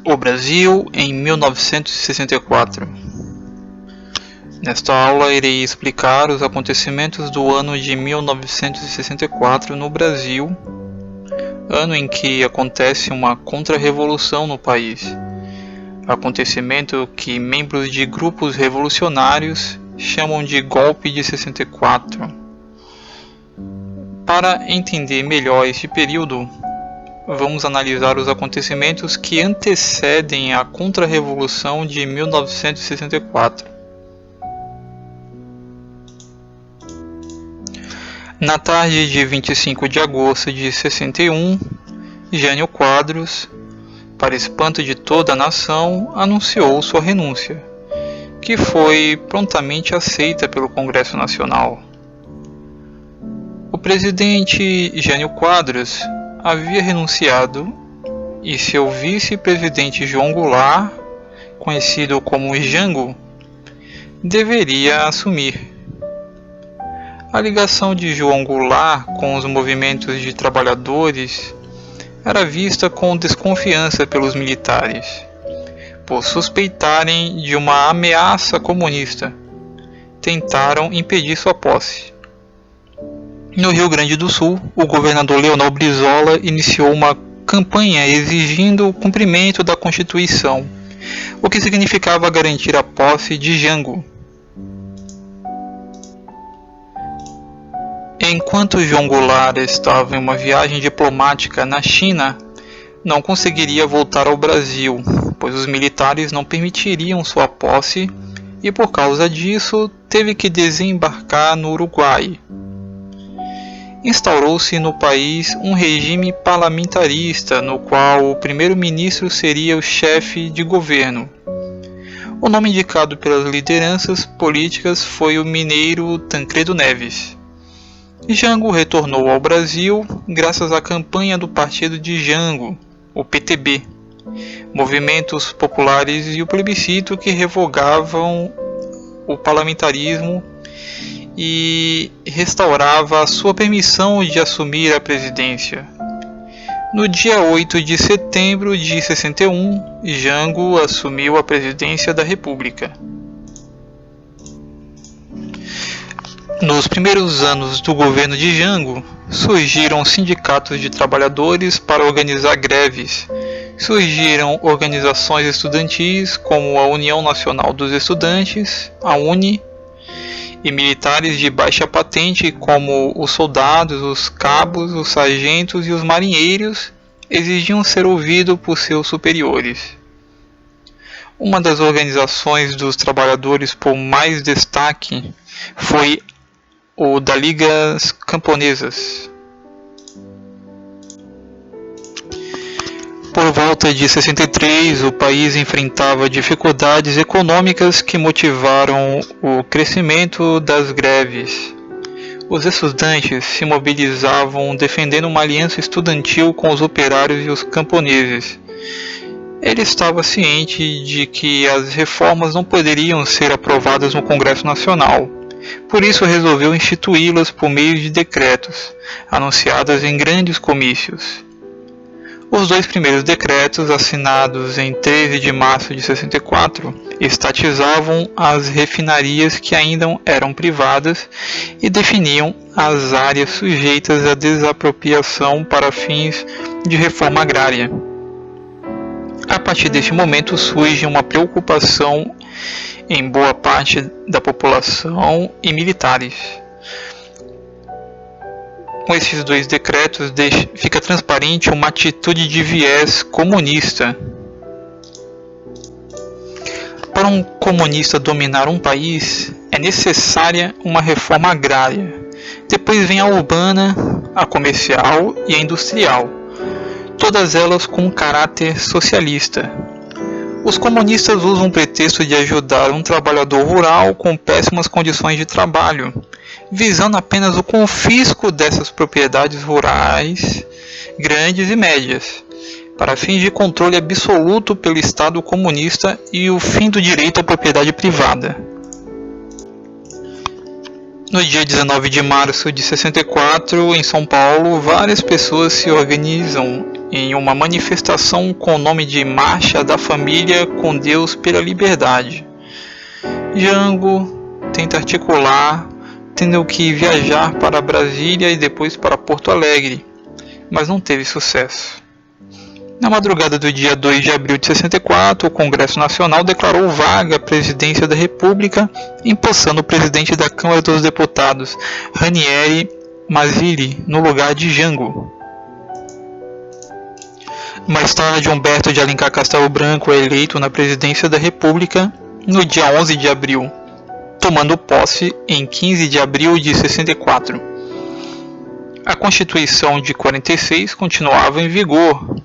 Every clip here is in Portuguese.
O Brasil em 1964. Nesta aula irei explicar os acontecimentos do ano de 1964 no Brasil, ano em que acontece uma contra-revolução no país, acontecimento que membros de grupos revolucionários chamam de Golpe de 64. Para entender melhor este período, vamos analisar os acontecimentos que antecedem a contra-revolução de 1964. Na tarde de 25 de agosto de 61, Jânio Quadros, para espanto de toda a nação, anunciou sua renúncia, que foi prontamente aceita pelo Congresso Nacional. O presidente Jânio Quadros havia renunciado e seu vice-presidente João Goulart, conhecido como Jango, deveria assumir. A ligação de João Goulart com os movimentos de trabalhadores era vista com desconfiança pelos militares, por suspeitarem de uma ameaça comunista. Tentaram impedir sua posse. No Rio Grande do Sul, o governador Leonel Brizola iniciou uma campanha exigindo o cumprimento da Constituição, o que significava garantir a posse de Jango. Enquanto João Goulart estava em uma viagem diplomática na China, não conseguiria voltar ao Brasil, pois os militares não permitiriam sua posse e, por causa disso, teve que desembarcar no Uruguai. Instaurou-se no país um regime parlamentarista, no qual o primeiro-ministro seria o chefe de governo. O nome indicado pelas lideranças políticas foi o mineiro Tancredo Neves. Jango retornou ao Brasil graças à campanha do partido de Jango, o PTB, movimentos populares e o plebiscito que revogavam o parlamentarismo e restaurava a sua permissão de assumir a presidência. No dia 8 de setembro de 61, Jango assumiu a presidência da República. Nos primeiros anos do governo de Jango, surgiram sindicatos de trabalhadores para organizar greves. Surgiram organizações estudantis como a União Nacional dos Estudantes, a UNE, e militares de baixa patente como os soldados, os cabos, os sargentos e os marinheiros exigiam ser ouvidos por seus superiores. Uma das organizações dos trabalhadores por mais destaque foi o da Ligas Camponesas. Por volta de 63, o país enfrentava dificuldades econômicas que motivaram o crescimento das greves. Os estudantes se mobilizavam defendendo uma aliança estudantil com os operários e os camponeses. Ele estava ciente de que as reformas não poderiam ser aprovadas no Congresso Nacional. Por isso resolveu instituí-las por meio de decretos, anunciadas em grandes comícios. Os dois primeiros decretos, assinados em 13 de março de 64, estatizavam as refinarias que ainda eram privadas e definiam as áreas sujeitas à desapropriação para fins de reforma agrária. A partir deste momento surge uma preocupação em boa parte da população e militares. Com esses dois decretos fica transparente uma atitude de viés comunista. Para um comunista dominar um país, é necessária uma reforma agrária. Depois vem a urbana, a comercial e a industrial, todas elas com caráter socialista. Os comunistas usam o pretexto de ajudar um trabalhador rural com péssimas condições de trabalho, visando apenas o confisco dessas propriedades rurais, grandes e médias, para fins de controle absoluto pelo Estado comunista e o fim do direito à propriedade privada. No dia 19 de março de 64, em São Paulo, várias pessoas se organizam em uma manifestação com o nome de Marcha da Família com Deus pela Liberdade. Jango tenta articular, tendo que viajar para Brasília e depois para Porto Alegre, mas não teve sucesso. Na madrugada do dia 2 de abril de 64, o Congresso Nacional declarou vaga a presidência da República, empossando o presidente da Câmara dos Deputados, Ranieri Mazzilli, no lugar de Jango. Mais tarde, Humberto de Alencar Castelo Branco é eleito na presidência da República no dia 11 de abril, tomando posse em 15 de abril de 64. A Constituição de 46 continuava em vigor.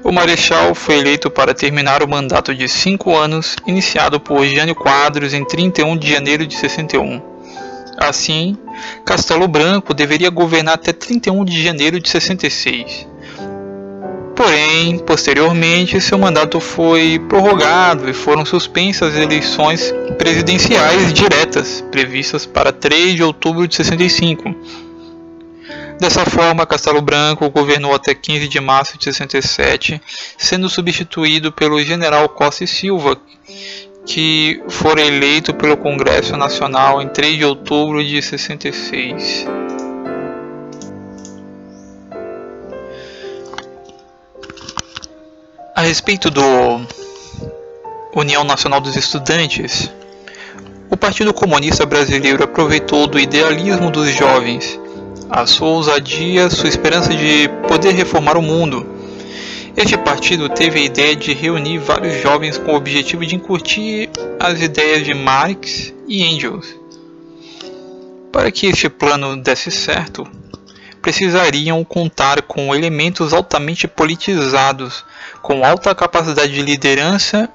O Marechal foi eleito para terminar o mandato de 5 anos, iniciado por Jânio Quadros em 31 de janeiro de 61. Assim, Castelo Branco deveria governar até 31 de janeiro de 66. Porém, posteriormente, seu mandato foi prorrogado e foram suspensas as eleições presidenciais diretas, previstas para 3 de outubro de 65. Dessa forma, Castelo Branco governou até 15 de março de 67, sendo substituído pelo general Costa e Silva, que fora eleito pelo Congresso Nacional em 3 de outubro de 66. A respeito do União Nacional dos Estudantes, o Partido Comunista Brasileiro aproveitou do idealismo dos jovens, a sua ousadia, sua esperança de poder reformar o mundo. Este partido teve a ideia de reunir vários jovens com o objetivo de incutir as ideias de Marx e Engels. Para que este plano desse certo, precisariam contar com elementos altamente politizados, com alta capacidade de liderança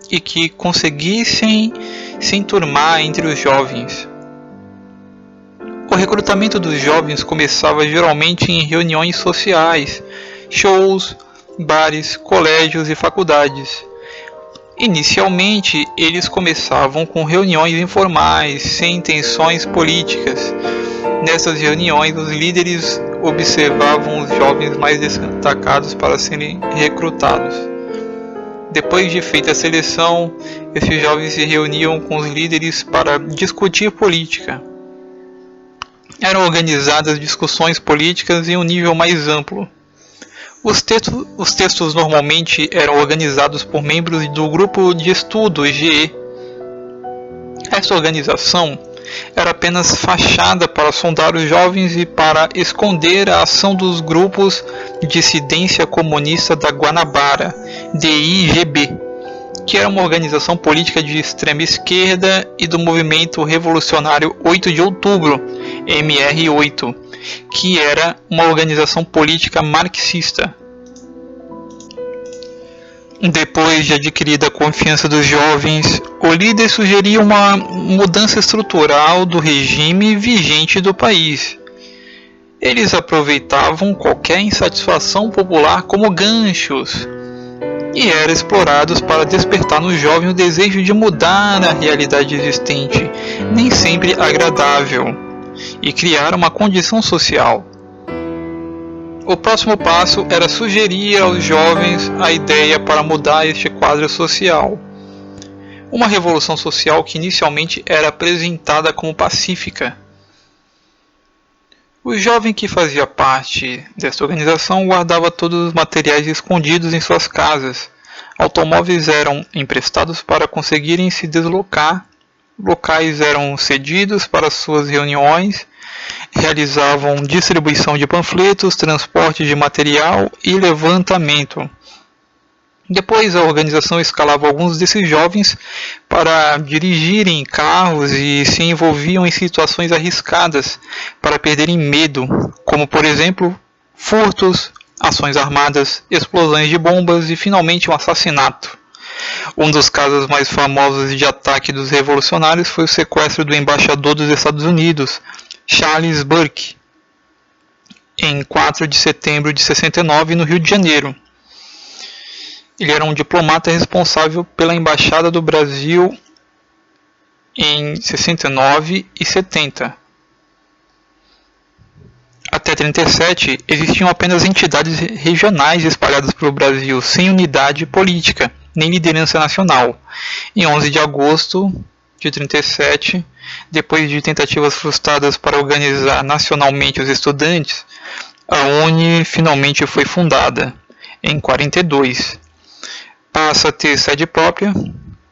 e que conseguissem se enturmar entre os jovens. O recrutamento dos jovens começava geralmente em reuniões sociais, shows, bares, colégios e faculdades. Inicialmente, eles começavam com reuniões informais, sem intenções políticas. Nessas reuniões, os líderes observavam os jovens mais destacados para serem recrutados. Depois de feita a seleção, esses jovens se reuniam com os líderes para discutir política. Eram organizadas discussões políticas em um nível mais amplo. Os textos normalmente eram organizados por membros do grupo de estudo GE. Essa organização era apenas fachada para sondar os jovens e para esconder a ação dos grupos de dissidência comunista da Guanabara, DIGB, que era uma organização política de extrema esquerda, e do Movimento Revolucionário 8 de Outubro, MR8, que era uma organização política marxista. Depois de adquirida a confiança dos jovens, o líder sugeria uma mudança estrutural do regime vigente do país. Eles aproveitavam qualquer insatisfação popular como ganchos e eram explorados para despertar no jovem o desejo de mudar a realidade existente, nem sempre agradável, e criar uma condição social. O próximo passo era sugerir aos jovens a ideia para mudar este quadro social. Uma revolução social que inicialmente era apresentada como pacífica. O jovem que fazia parte desta organização guardava todos os materiais escondidos em suas casas. Automóveis eram emprestados para conseguirem se deslocar, locais eram cedidos para suas reuniões, realizavam distribuição de panfletos, transporte de material e levantamento. Depois a organização escalava alguns desses jovens para dirigirem carros e se envolviam em situações arriscadas para perderem medo, como por exemplo furtos, ações armadas, explosões de bombas e finalmente um assassinato. Um dos casos mais famosos de ataque dos revolucionários foi o sequestro do embaixador dos Estados Unidos, Charles Burke, em 4 de setembro de 69 no Rio de Janeiro. Ele era um diplomata responsável pela Embaixada do Brasil em 69 e 70. até 37, existiam apenas entidades regionais espalhadas pelo Brasil, sem unidade política, nem liderança nacional. Em 11 de agosto de 37, depois de tentativas frustradas para organizar nacionalmente os estudantes, a UNE finalmente foi fundada, em 42. Passa a ter sede própria,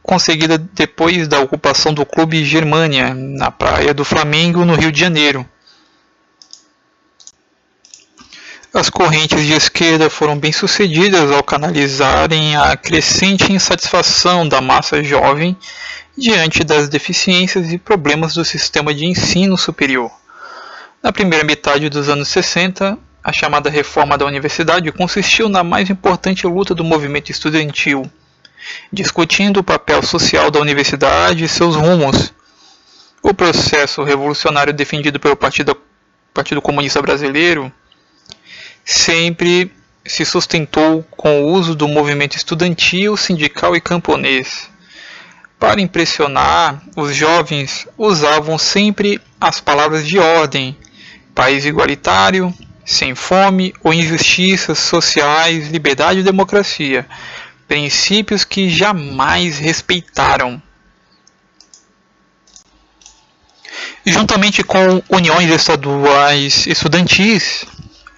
conseguida depois da ocupação do Clube Germânia, na Praia do Flamengo, no Rio de Janeiro. As correntes de esquerda foram bem-sucedidas ao canalizarem a crescente insatisfação da massa jovem diante das deficiências e problemas do sistema de ensino superior. Na primeira metade dos anos 60, a chamada reforma da universidade consistiu na mais importante luta do movimento estudantil, discutindo o papel social da universidade e seus rumos. O processo revolucionário defendido pelo Partido Comunista Brasileiro sempre se sustentou com o uso do movimento estudantil, sindical e camponês. Para impressionar, os jovens usavam sempre as palavras de ordem: país igualitário, sem fome ou injustiças sociais, liberdade e democracia, princípios que jamais respeitaram. Juntamente com uniões estaduais estudantis,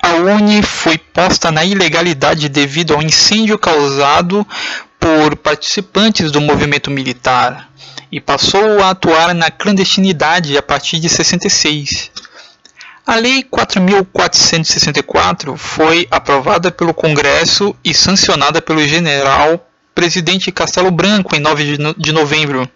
a UNE foi posta na ilegalidade devido ao incêndio causado por participantes do movimento militar e passou a atuar na clandestinidade a partir de 66. A Lei 4.464 foi aprovada pelo Congresso e sancionada pelo general presidente Castelo Branco em 9 de novembro.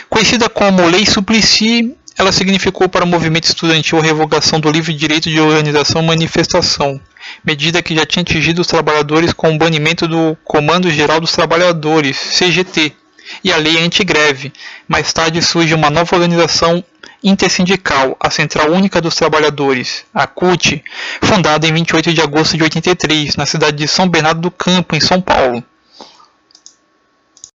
Conhecida como Lei Suplicy, ela significou para o movimento estudantil a revogação do livre direito de organização e manifestação, medida que já tinha atingido os trabalhadores com o banimento do Comando Geral dos Trabalhadores, CGT, e a Lei Antigreve. Mais tarde surge uma nova organização intersindical, a Central Única dos Trabalhadores, a CUT, fundada em 28 de agosto de 83, na cidade de São Bernardo do Campo, em São Paulo.